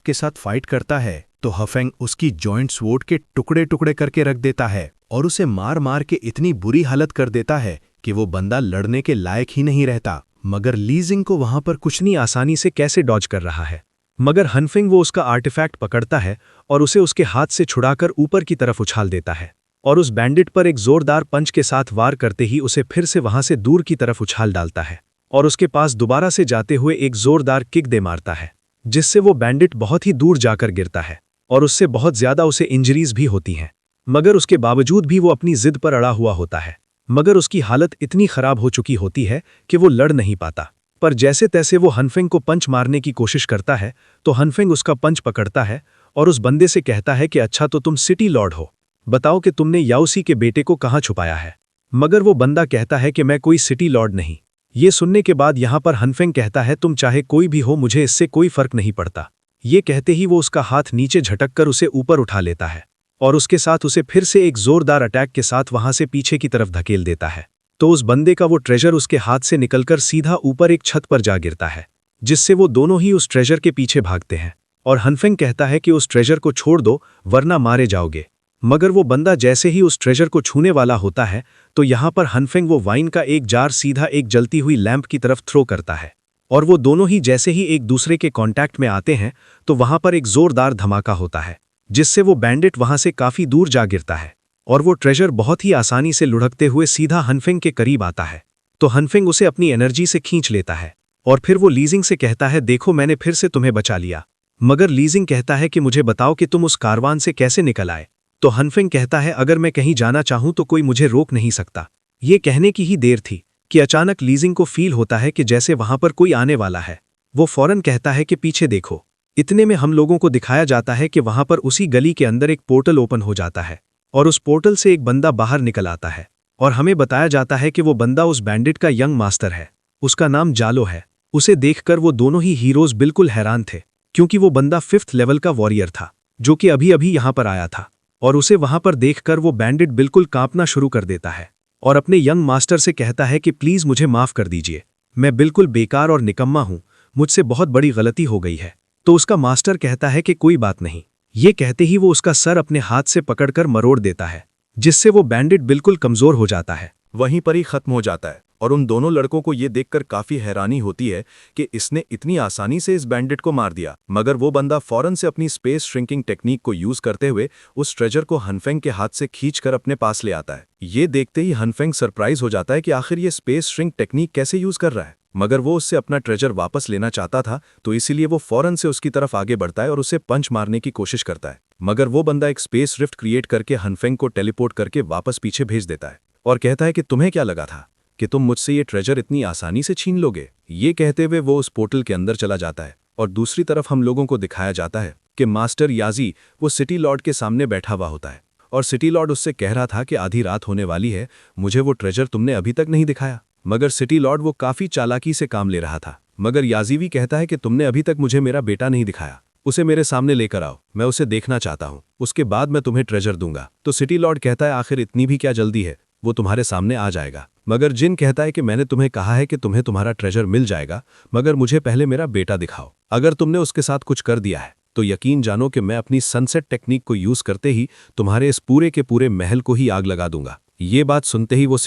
के साथ फाइट करता है तो हफेंग उसकी जॉइंट स्वॉर्ड के टुकड़े टुकड़े करके रख देता है और उसे मार मार के इतनी बुरी हालत कर देता है कि वो बंदा लड़ने के लायक ही नहीं रहता। मगर ली जिंग को वहां पर कुछ नहीं आसानी से कैसे डॉज कर रहा है। मगर हनफेंग वो उसका आर्टिफैक्ट पकड़ता है और उसे उसके हाथ से छुड़ाकर ऊपर की तरफ उछाल देता है और उस बैंडिट पर एक जोरदार पंच के साथ वार करते ही उसे फिर से वहां से दूर की तरफ उछाल डालता है और उसके पास दोबारा से जाते हुए एक जोरदार किक दे मारता है, जिससे वो बैंडिट बहुत ही दूर जाकर गिरता है और उससे बहुत ज्यादा उसे इंजरीज भी होती हैं। मगर उसके बावजूद भी वो अपनी जिद पर अड़ा हुआ होता है। मगर उसकी हालत इतनी खराब हो चुकी होती है कि वो लड़ नहीं पाता। पर जैसे तैसे वो हनफेंग को पंच मारने की कोशिश करता है तो हनफेंग उसका पंच पकड़ता है और उस बंदे से कहता है कि अच्छा तो तुम सिटी लॉर्ड हो, बताओ कि तुमने याओसी के बेटे को कहाँ छुपाया है। मगर वो बंदा कहता है कि मैं कोई सिटी लॉर्ड नहीं। ये सुनने के बाद यहाँ पर हनफेंग कहता है तुम चाहे कोई भी हो, मुझे इससे कोई फर्क नहीं पड़ता। ये कहते ही वो उसका हाथ नीचे झटक कर उसे ऊपर उठा लेता है और उसके साथ उसे फिर से एक जोरदार अटैक के साथ वहां से पीछे की तरफ धकेल देता है। तो उस बंदे का वो ट्रेजर उसके हाथ से निकलकर सीधा ऊपर एक छत पर जा गिरता है, जिससे वो दोनों ही उस ट्रेजर के पीछे भागते हैं और हनफेंग कहता है कि उस ट्रेजर को छोड़ दो वरना मारे जाओगे। मगर वो बंदा जैसे ही उस ट्रेजर को छूने वाला होता है तो यहाँ पर हनफेंग वो वाइन का एक जार सीधा एक जलती हुई लैंप की तरफ थ्रो करता है और वो दोनों ही जैसे ही एक दूसरे के कांटेक्ट में आते हैं तो वहां पर एक जोरदार धमाका होता है, जिससे वो बैंडिट वहां से काफी दूर जा गिरता है और वो ट्रेजर बहुत ही आसानी से लुढ़कते हुए सीधा हनफेंग के करीब आता है। तो हनफेंग उसे अपनी एनर्जी से खींच लेता है और फिर वो लीजिंग से कहता है देखो मैंने फिर से तुम्हें बचा लिया। मगर लीजिंग कहता है कि मुझे बताओ कि तुम उस कारवान से कैसे निकल आए। तो हनफेंग कहता है अगर मैं कहीं जाना चाहूं तो कोई मुझे रोक नहीं सकता। ये कहने की ही देर थी कि अचानक लीजिंग को फील होता है कि जैसे वहां पर कोई आने वाला है। वो फौरन कहता है कि पीछे देखो। इतने में हम लोगों को दिखाया जाता है कि वहां पर उसी गली के अंदर एक पोर्टल ओपन हो जाता है और उस पोर्टल से एक बंदा बाहर निकल आता है और हमें बताया जाता है कि वो बंदा उस बैंडिट का यंग मास्टर है। उसका नाम जालो है। उसे देखकर वो दोनों ही हीरोज बिल्कुल हैरान थे, क्योंकि वो बंदा 5th लेवल का वॉरियर था जो कि अभी अभी यहां पर आया था और उसे वहां पर देखकर वो बैंडिट बिल्कुल कांपना शुरू कर देता है और अपने यंग मास्टर से कहता है कि प्लीज मुझे माफ कर दीजिए, मैं बिल्कुल बेकार और निकम्मा हूं, मुझसे बहुत बड़ी गलती हो गई है। तो उसका मास्टर कहता है कि कोई बात नहीं। ये कहते ही वो उसका सर अपने हाथ से पकड़कर मरोड़ देता है, जिससे वो बैंडिट बिल्कुल कमजोर हो जाता है। वहीं पर ही खत्म हो जाता है और उन दोनों लड़कों को ये देखकर काफी हैरानी होती है कि इसने इतनी आसानी से इस बैंडिट को मार दिया। मगर वो बंदा फौरन से अपनी स्पेस श्रिंकिंग टेक्निक को यूज करते हुए उस ट्रेजर को हनफेंग के हाथ से खींचकर अपने पास ले आता है। ये देखते ही हनफेंग सरप्राइज हो जाता है कि आखिर ये स्पेस श्रिंक टेक्निक कैसे यूज कर रहा है। मगर वो उससे अपना ट्रेजर वापस लेना चाहता था, तो इसीलिए वो फौरन से उसकी तरफ आगे बढ़ता है और उसे पंच मारने की कोशिश करता है। मगर वो बंदा एक स्पेस रिफ्ट क्रिएट करके हनफेंग को टेलीपोर्ट करके वापस पीछे भेज देता है और कहता है कि तुम्हें क्या लगा था कि तुम मुझसे ये ट्रेजर इतनी आसानी से छीन लोगे। ये कहते हुए वो उस पोर्टल के अंदर चला जाता है और दूसरी तरफ हम लोगों को दिखाया जाता है कि मास्टर याजी वो सिटी लॉर्ड के सामने बैठा हुआ होता है और सिटी लॉर्ड उससे कह रहा था कि आधी रात होने वाली है, मुझे वो ट्रेजर तुमने अभी तक नहीं दिखाया। मगर सिटी लॉर्ड वो काफी चालाकी से काम ले रहा था। मगर याजीवी कहता है कि तुमने अभी तक मुझे मेरा बेटा नहीं दिखाया, उसे मेरे सामने लेकर आओ, मैं उसे देखना चाहता हूं, उसके बाद मैं तुम्हें ट्रेजर दूंगा। तो सिटी लॉर्ड कहता है आखिर इतनी भी क्या जल्दी है, वो तुम्हारे सामने आ जाएगा। मगर जिन कहता है कि मैंने तुम्हें कहा है कि तुम्हें तुम्हारा ट्रेजर मिल जाएगा, मगर मुझे पहले मेरा बेटा दिखाओ। अगर तुमने उसके साथ कुछ कर दिया है तो यकीन जानो कि मैं अपनी सनसेट टेक्निक को यूज करते ही तुम्हारे इस पूरे के पूरे महल को ही आग लगा दूंगा। ये बात सुनते ही वो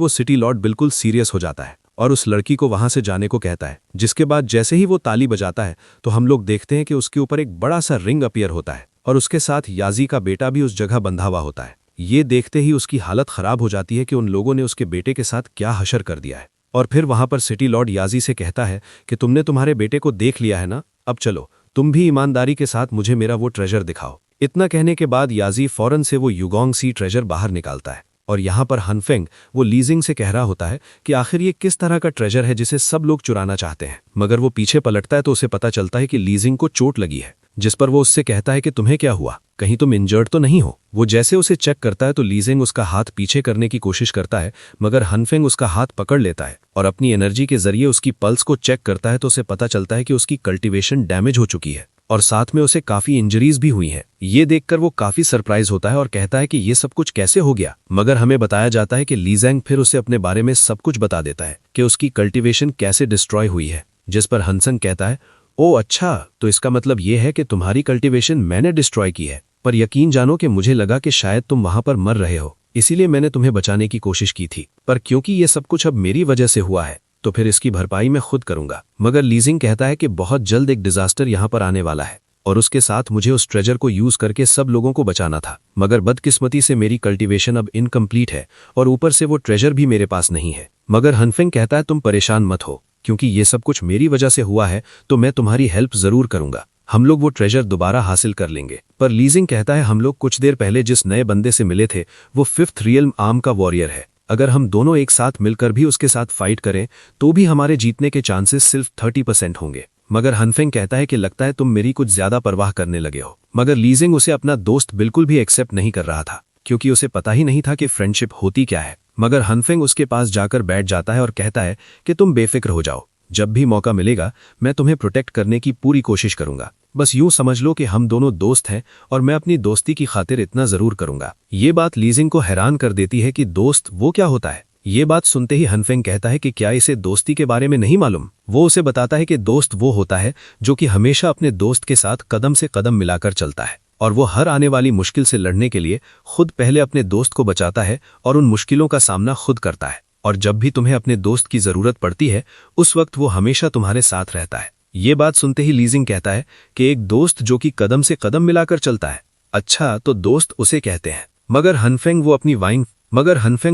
सिटी लॉर्ड बिल्कुल सीरियस हो जाता है और उस लड़की को वहां से जाने को कहता है। जिसके बाद जैसे ही वो ताली बजाता है तो हम लोग देखते हैं कि उसके ऊपर एक बड़ा सा रिंग अपीयर होता है और उसके साथ याजी का बेटा भी उस जगह बंधा हुआ होता है। ये देखते ही उसकी हालत खराब हो जाती है कि उन लोगों ने उसके बेटे के साथ क्या हशर कर दिया है। और फिर वहां पर सिटी लॉर्ड याजी से कहता है कि तुमने तुम्हारे बेटे को देख लिया है ना, अब चलो तुम भी ईमानदारी के साथ मुझे मेरा वो ट्रेजर दिखाओ। इतना कहने के बाद याजी फौरन से वो युगोंग सी ट्रेजर बाहर निकालता है और यहाँ पर हनफेंग वो लीजिंग से कह रहा होता है कि आखिर ये किस तरह का ट्रेजर है जिसे सब लोग चुराना चाहते हैं। मगर वो पीछे पलटता है तो उसे पता चलता है कि लीजिंग को चोट लगी है, जिस पर वो उससे कहता है कि तुम्हें क्या हुआ, कहीं तुम इंजर्ड तो नहीं हो। वो जैसे उसे चेक करता है तो लीजिंग उसका हाथ पीछे करने की कोशिश करता है, मगर हनफेंग उसका हाथ पकड़ लेता है और अपनी एनर्जी के जरिए उसकी पल्स को चेक करता है तो उसे पता चलता है कि उसकी कल्टीवेशन डैमेज हो चुकी है और साथ में उसे काफी इंजरीज भी हुई हैं। ये देखकर वो काफी सरप्राइज होता है और कहता है कि ये सब कुछ कैसे हो गया। मगर हमें बताया जाता है कि लीजेंग फिर उसे अपने बारे में सब कुछ बता देता है कि उसकी कल्टीवेशन कैसे डिस्ट्रॉय हुई है, जिस पर हनसेंग कहता है ओ अच्छा, तो इसका मतलब ये है कि तुम्हारी कल्टीवेशन मैंने डिस्ट्रॉय की है। पर यकीन जानो कि मुझे लगा कि शायद तुम वहां पर मर रहे हो, इसीलिए मैंने तुम्हें बचाने की कोशिश की थी। पर क्योंकि ये सब कुछ अब मेरी वजह से हुआ है, तो फिर इसकी भरपाई मैं खुद करूंगा। मगर लीजिंग कहता है कि बहुत जल्द एक डिजास्टर यहाँ पर आने वाला है और उसके साथ मुझे उस ट्रेजर को यूज करके सब लोगों को बचाना था। मगर बदकिस्मती से मेरी कल्टीवेशन अब इनकम्प्लीट है और ऊपर से वो ट्रेजर भी मेरे पास नहीं है। मगर हनफेंग कहता है तुम परेशान मत हो, क्योंकि ये सब कुछ मेरी वजह से हुआ है, तो मैं तुम्हारी हेल्प जरूर करूंगा। हम लोग वो ट्रेजर दोबारा हासिल कर लेंगे। पर लीजिंग कहता है हम लोग कुछ देर पहले जिस नए बंदे से मिले थे वो 5th रियल्म आर्म का वॉरियर है। अगर हम दोनों एक साथ मिलकर भी उसके साथ फाइट करें तो भी हमारे जीतने के चांसेस सिर्फ 30% होंगे। मगर हनफेंग कहता है कि लगता है तुम मेरी कुछ ज्यादा परवाह करने लगे हो। मगर लीजिंग उसे अपना दोस्त बिल्कुल भी एक्सेप्ट नहीं कर रहा था, क्योंकि उसे पता ही नहीं था कि फ्रेंडशिप होती क्या है। मगर हनफेंग उसके पास जाकर बैठ जाता है और कहता है कि तुम बेफिक्र हो जाओ, जब भी मौका मिलेगा मैं तुम्हें प्रोटेक्ट करने की पूरी कोशिश करूंगा। बस यूं समझ लो कि हम दोनों दोस्त हैं और मैं अपनी दोस्ती की खातिर इतना जरूर करूंगा। ये बात लीजिंग को हैरान कर देती है कि दोस्त वो क्या होता है। ये बात सुनते ही हनफेंग कहता है कि क्या इसे दोस्ती के बारे में नहीं मालूम। वो उसे बताता है कि दोस्त वो होता है जो कि हमेशा अपने दोस्त के साथ कदम से कदम मिलाकर चलता है और वो हर आने वाली मुश्किल से लड़ने के लिए खुद पहले अपने दोस्त को बचाता है और उन मुश्किलों का सामना खुद करता है। और जब भी तुम्हें अपने दोस्त की जरूरत पड़ती है उस वक्त वो हमेशा तुम्हारे साथ रहता है। ये बात सुनते ही लीजिंग कहता है कि एक दोस्त जो कि कदम से कदम मिलाकर चलता है, अच्छा तो दोस्त उसे कहते हैं। मगर हनफेंग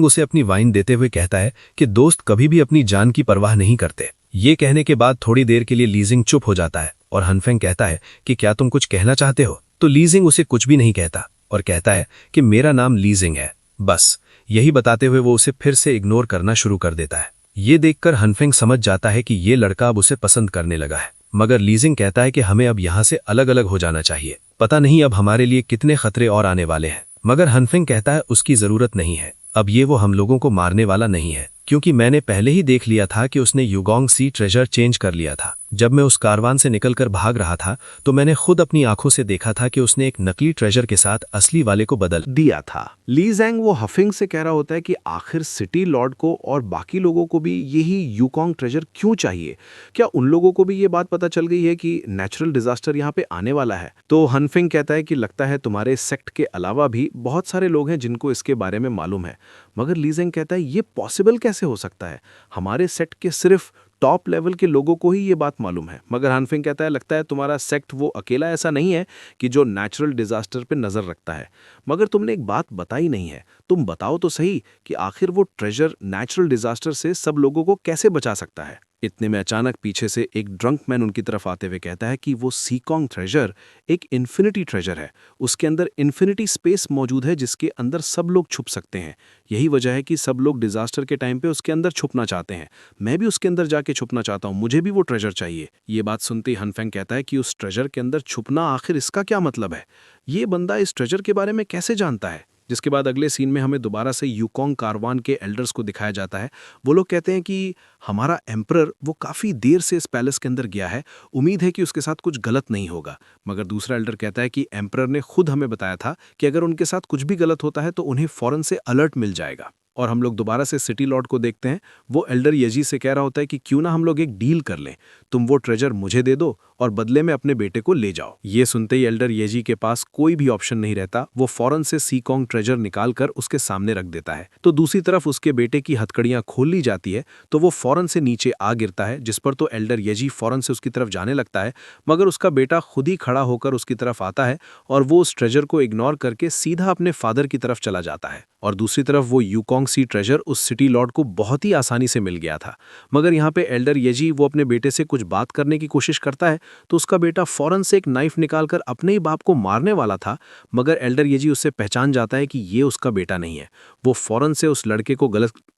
उसे अपनी वाइन देते हुए कहता है कि दोस्त कभी भी अपनी जान की परवाह नहीं करते। ये कहने के बाद थोड़ी देर के लिए लीजिंग चुप हो जाता है और हनफेंग कहता है कि क्या तुम कुछ कहना चाहते हो। तो लीजिंग उसे कुछ भी नहीं कहता और कहता है कि मेरा नाम लीजिंग है, बस। यही बताते हुए वो उसे फिर से इग्नोर करना शुरू कर देता है। ये देखकर हनफेंग समझ जाता है कि ये लड़का अब उसे पसंद करने लगा है। मगर लीजिंग कहता है कि हमें अब यहाँ से अलग अलग हो जाना चाहिए, पता नहीं अब हमारे लिए कितने खतरे और आने वाले हैं। मगर हनफेंग कहता है उसकी जरूरत नहीं है, अब ये वो हम लोगों को मारने वाला नहीं है, क्योंकि मैंने पहले ही देख लिया था कि उसने युगोंग सी ट्रेजर चेंज कर लिया था। जब मैं उस कारवान से निकलकर भाग रहा था तो मैंने खुद अपनी आंखों से देखा था कि उसने एक नकली ट्रेजर के साथ असली वाले को बदल दिया था। ली ज़ैंग वो हफिंग से कह रहा होता है कि आखिर सिटी लॉर्ड को और बाकी लोगों को भी यही यूकोंग ट्रेजर क्यों चाहिए। क्या उन लोगों को भी ये बात पता चल गई है कि नेचुरल डिजास्टर यहाँ पे आने वाला है। तो हनफिंग कहता है कि लगता है तुम्हारे सेक्ट के अलावा भी बहुत सारे लोग हैं जिनको इसके बारे में मालूम है। मगर ली ज़ैंग कहता है ये पॉसिबल कैसे हो सकता है, हमारे सेक्ट के सिर्फ टॉप लेवल के लोगों को ही ये बात मालूम है। मगर हनफिंग कहता है लगता है तुम्हारा सेक्ट वो अकेला ऐसा नहीं है कि जो नेचुरल डिजास्टर पे नजर रखता है। मगर तुमने एक बात बताई नहीं है, तुम बताओ तो सही कि आखिर वो ट्रेजर नेचुरल डिजास्टर से सब लोगों को कैसे बचा सकता है। इतने में अचानक पीछे से एक ड्रंक मैन उनकी तरफ आते हुए कहता है कि वो सीकोंग ट्रेजर एक इन्फिनिटी ट्रेजर है, उसके अंदर इन्फिनिटी स्पेस मौजूद है जिसके अंदर सब लोग छुप सकते हैं। यही वजह है कि सब लोग डिजास्टर के टाइम पे उसके अंदर छुपना चाहते हैं। मैं भी उसके अंदर जाके छुपना चाहता हूँ, मुझे भी वो ट्रेजर चाहिए। ये बात सुनते ही हनफेंग कहता है कि उस ट्रेजर के अंदर छुपना आखिर इसका क्या मतलब है, ये बंदा इस ट्रेजर के बारे में कैसे जानता है। जिसके बाद अगले सीन में हमें दोबारा से यूकोंग कारवान के एल्डर्स को दिखाया जाता है। वो लोग कहते हैं कि हमारा एम्परर वो काफ़ी देर से इस पैलेस के अंदर गया है, उम्मीद है कि उसके साथ कुछ गलत नहीं होगा। मगर दूसरा एल्डर कहता है कि एम्परर ने खुद हमें बताया था कि अगर उनके साथ कुछ भी गलत होता है तो उन्हें फौरन से अलर्ट मिल जाएगा। और हम लोग दोबारा से सिटी लॉर्ड को देखते हैं। वो एल्डर येजी से कह रहा होता है कि क्यों ना हम लोग एक डील कर लें, तुम वो ट्रेजर मुझे दे दो और बदले में अपने बेटे को ले जाओ। ये सुनते ही एल्डर येजी के पास कोई भी ऑप्शन नहीं रहता, वो फौरन से सीकोंग ट्रेजर निकाल कर उसके सामने रख देता है। तो दूसरी तरफ उसके बेटे की हथकड़ियां खोल ली जाती है तो वो फौरन से नीचे आ गिरता है, जिस पर तो एल्डर येजी फौरन से उसकी तरफ जाने लगता है। मगर उसका बेटा खुद ही खड़ा होकर उसकी तरफ आता है और वो उस ट्रेजर को इग्नोर करके सीधा अपने फादर की तरफ चला जाता है। और दूसरी तरफ वो यूकोंग सी ट्रेजर उस सिटी लॉर्ड को बहुत ही आसानी से मिल गया था। मगर यहाँ पे एल्डर येजी वो अपने बेटे से कुछ बात करने की कोशिश करता है तो उसका बेटा फौरन से एक नाइफ निकालकर अपने ही बाप को मारने वाला था। मगर एल्डर येजी उससे पहचान जाता है कि ये उसका बेटा नहीं है। वो फौरन से उस लड़के को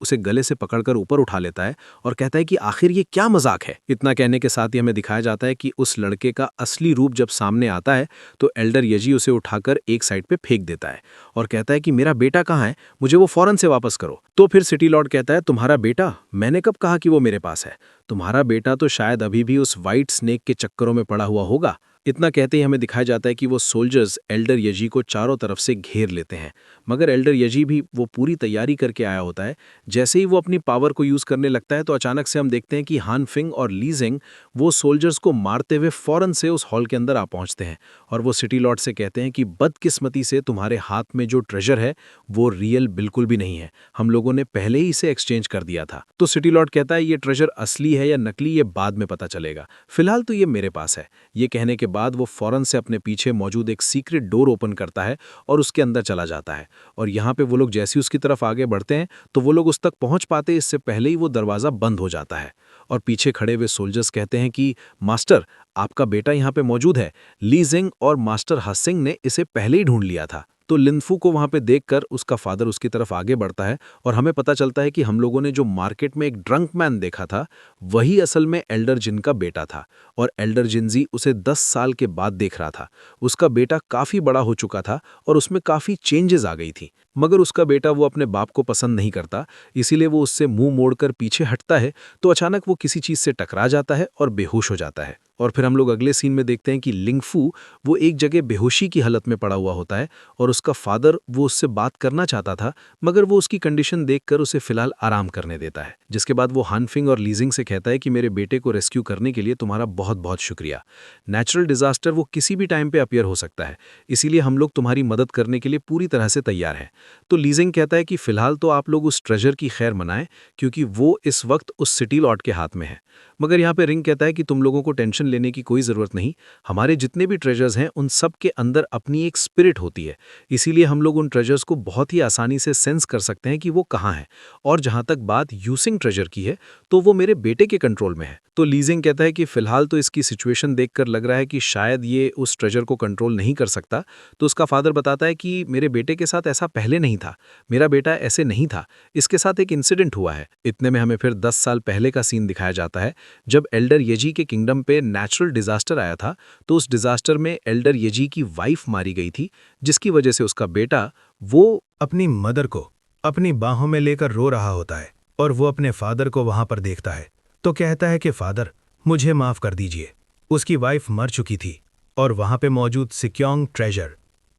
उसे गले से पकड़कर ऊपर उठा लेता है और कहता है कि आखिर ये क्या मजाक है। इतना कहने के साथ ही हमें दिखाया जाता है कि उस लड़के का असली रूप जब सामने आता है तो एल्डर येजी उसे उठाकर एक साइड पे फेंक देता है और कहता है कि मेरा बेटा कहाँ है, मुझे वो फौरन से वापस करो। तो फिर सिटी लॉर्ड कहता है तुम्हारा बेटा, मैंने कब कहा कि वो मेरे पास है, तुम्हारा बेटा तो शायद अभी भी उस वाइट स्नेक के चक्करों में पड़ा हुआ होगा। इतना कहते ही हमें दिखाया जाता है कि वो सोल्जर्स एल्डर यजी को चारों तरफ से घेर लेते हैं, मगर एल्डर यजी भी वो पूरी तैयारी करके आया होता है। जैसे ही वो अपनी पावर को यूज़ करने लगता है तो अचानक से हम देखते हैं कि हान फिंग और ली जिंग वो सोल्जर्स को मारते हुए फौरन से उस हॉल के अंदर आ पहुंचते हैं और वो सिटी लॉर्ड से कहते हैं कि बदकिस्मती से तुम्हारे हाथ में जो ट्रेजर है वो रियल बिल्कुल भी नहीं है, हम लोगों ने पहले ही इसे एक्सचेंज कर दिया था। तो सिटी लॉर्ड कहता है ये ट्रेजर असली है या नकली ये बाद में पता चलेगा, फिलहाल तो ये मेरे पास है। ये कहने के बाद वो फौरन से अपने पीछे मौजूद एक सीक्रेट डोर ओपन करता है और उसके अंदर चला जाता है। और यहाँ पे वो लोग जैसे ही उसकी तरफ आगे बढ़ते हैं तो वो लोग उस तक पहुंच पाते इससे पहले ही वो दरवाज़ा बंद हो जाता है और पीछे खड़े हुए सोल्जर्स कहते हैं कि मास्टर, आपका बेटा यहाँ पे मौजूद है। ली जिंग और मास्टर हसिंग ने इसे पहले ही ढूंढ लिया था। तो लिनफू को वहां पे देखकर उसका फादर उसकी तरफ आगे बढ़ता है और हमें पता चलता है कि हम लोगों ने जो मार्केट में एक ड्रंक मैन देखा था वही असल में एल्डर जिन का बेटा था और एल्डर जिनजी उसे 10 साल के बाद देख रहा था। उसका बेटा काफी बड़ा हो चुका था और उसमें काफी चेंजेस आ गई थी, मगर उसका बेटा वो अपने बाप को पसंद नहीं करता, इसीलिए वो उससे मुंह मोड़कर पीछे हटता है। तो अचानक वो किसी चीज से टकरा जाता है और बेहोश हो जाता है। और फिर हम लोग अगले सीन में देखते हैं कि लिंगफू वो एक जगह बेहोशी की हालत में पड़ा हुआ होता है और उसका फादर वो उससे बात करना चाहता था, मगर वो उसकी कंडीशन देखकर उसे फिलहाल आराम करने देता है। जिसके बाद वो हानफिंग और लीजिंग से कहता है कि मेरे बेटे को रेस्क्यू करने के लिए तुम्हारा बहुत बहुत शुक्रिया। नेचुरल डिजास्टर वो किसी भी टाइम पे अपीयर हो सकता है, इसीलिए हम लोग तुम्हारी मदद करने के लिए पूरी तरह से तैयार हैं। तो लीजिंग कहता है कि फिलहाल तो आप लोग उस ट्रेजर की खैर मनाएं क्योंकि वो इस वक्त उस सिटी लॉर्ड के हाथ में है। मगर यहाँ पे रिंग कहता है कि तुम लोगों को टेंशन लेने की कोई ज़रूरत नहीं, हमारे जितने भी ट्रेजर्स हैं उन सब के अंदर अपनी एक स्पिरिट होती है, इसीलिए हम लोग उन ट्रेजर्स को बहुत ही आसानी से सेंस कर सकते हैं कि वो कहाँ हैं। और जहाँ तक बात यूसिंग ट्रेजर की है तो वो मेरे बेटे के कंट्रोल में है। तो लीजिंग कहता है कि फिलहाल तो इसकी सिचुएशन देखकर लग रहा है कि शायद ये उस ट्रेजर को कंट्रोल नहीं कर सकता। तो उसका फादर बताता है कि मेरे बेटे के साथ ऐसा पहले नहीं था, मेरा बेटा ऐसे नहीं था, इसके साथ एक इंसिडेंट हुआ है। इतने में हमें फिर 10 साल पहले का सीन दिखाया जाता है जब एल्डर येजी के किंगडम पे नेचुरल डिजास्टर आया था। तो उस डिजास्टर में एल्डर येजी की वाइफ मारी गई थी, जिसकी वजह से उसका बेटा वो अपनी मदर को अपनी बाहों में लेकर रो रहा होता है और वो अपने फादर को वहां पर देखता है तो कहता है कि फादर मुझे माफ कर दीजिए। उसकी वाइफ मर चुकी थी और वहां पे मौजूद सिक्योंग ट्रेजर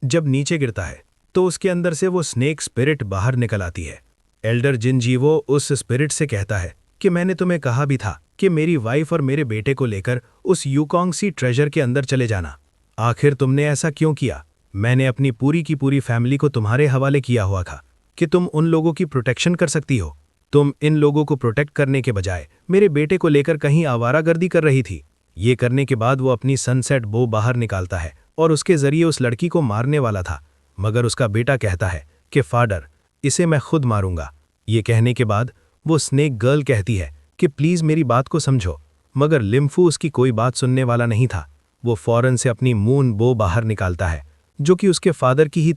जब नीचे गिरता है तो उसके अंदर से वो स्नेक स्पिरिट बाहर निकल आती है। एल्डर जिनजीवो उस स्पिरिट से कहता है कि मैंने तुम्हें कहा भी था कि मेरी वाइफ और मेरे बेटे को लेकर उस यूकोंग सी ट्रेजर के अंदर चले जाना, आखिर तुमने ऐसा क्यों किया? मैंने अपनी पूरी की पूरी फैमिली को तुम्हारे हवाले किया हुआ था कि तुम उन लोगों की प्रोटेक्शन कर सकती हो। तुम इन लोगों को प्रोटेक्ट करने के बजाय मेरे बेटे को लेकर कहीं आवारागर्दी कर रही थी। ये करने के बाद वो अपनी सनसेट बो बाहर निकालता है और उसके जरिए उस लड़की को मारने वाला था, मगर उसका बेटा कहता है कि फादर इसे मैं खुद मारूंगा। ये कहने के बाद वो स्नेक गर्ल कहती है कि प्लीज मेरी बात को समझो, मगर लिम्फू उसकी कोई बात सुनने वाला नहीं था। वो फौरन से अपनी मून बो बाहर निकालता है जो कि उसके फादर की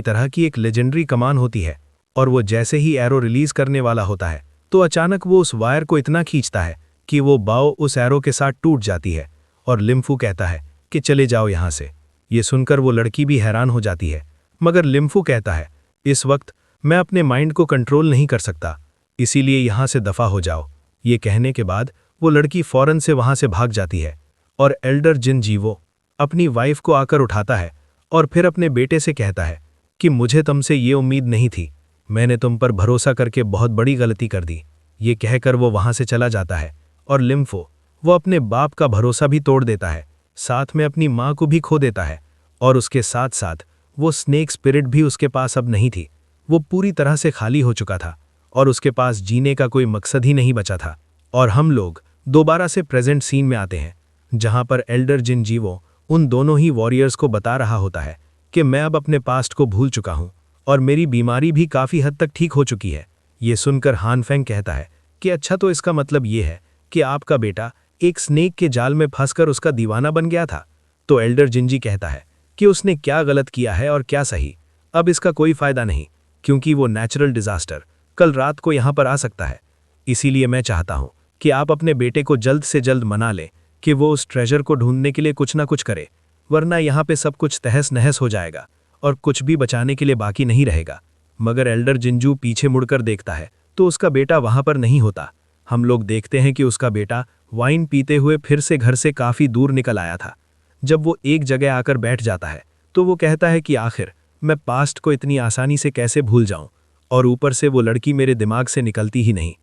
तरह की एक लेजेंडरी कमान होती है, और वो जैसे ही एरो रिलीज करने वाला होता है तो अचानक वो उस वायर को इतना खींचता है कि वो बाव उस एरो के साथ टूट जाती है और लिम्फू कहता है कि चले जाओ यहाँ से। ये सुनकर वो लड़की भी हैरान हो जाती है, मगर लिम्फू कहता है इस वक्त मैं अपने माइंड को कंट्रोल नहीं कर सकता, इसीलिए यहाँ से दफा हो जाओ। ये कहने के बाद वो लड़की फौरन से वहां से भाग जाती है और एल्डर जिनजीवो अपनी वाइफ को आकर उठाता है और फिर अपने बेटे से कहता है कि मुझे तुमसे ये उम्मीद नहीं थी, मैंने तुम पर भरोसा करके बहुत बड़ी गलती कर दी। ये कहकर वो वहां से चला जाता है और लिम्फो वो अपने बाप का भरोसा भी तोड़ देता है, साथ में अपनी माँ को भी खो देता है और उसके साथ साथ वो स्नेक स्पिरिट भी उसके पास अब नहीं थी। वो पूरी तरह से खाली हो चुका था और उसके पास जीने का कोई मकसद ही नहीं बचा था। और हम लोग दोबारा से प्रेजेंट सीन में आते हैं जहां पर एल्डर जिनजीवो उन दोनों ही वॉरियर्स को बता रहा होता है कि मैं अब अपने पास्ट को भूल चुका हूं और मेरी बीमारी भी काफी हद तक ठीक हो चुकी है। ये सुनकर हानफेंग कहता है कि अच्छा, तो इसका मतलब ये है कि आपका बेटा एक स्नेक के जाल में फंसकर उसका दीवाना बन गया था। तो एल्डर जिनजी कहता है कि उसने क्या गलत किया है और क्या सही, अब इसका कोई फायदा नहीं, क्योंकि वो नेचुरल डिजास्टर कल रात को यहाँ पर आ सकता है। इसीलिए मैं चाहता हूँ कि आप अपने बेटे को जल्द से जल्द मना लें कि वो उस ट्रेजर को ढूंढने के लिए कुछ ना कुछ करे, वरना यहाँ पे सब कुछ तहस नहस हो जाएगा और कुछ भी बचाने के लिए बाकी नहीं रहेगा। मगर एल्डर जिंजू पीछे मुड़कर देखता है तो उसका बेटा वहां पर नहीं होता। हम लोग देखते हैं कि उसका बेटा वाइन पीते हुए फिर से घर से काफ़ी दूर निकल आया था। जब वो एक जगह आकर बैठ जाता है तो वो कहता है कि आखिर मैं पास्ट को इतनी आसानी से कैसे भूल जाऊं, और ऊपर से वो लड़की मेरे दिमाग से निकलती ही नहीं।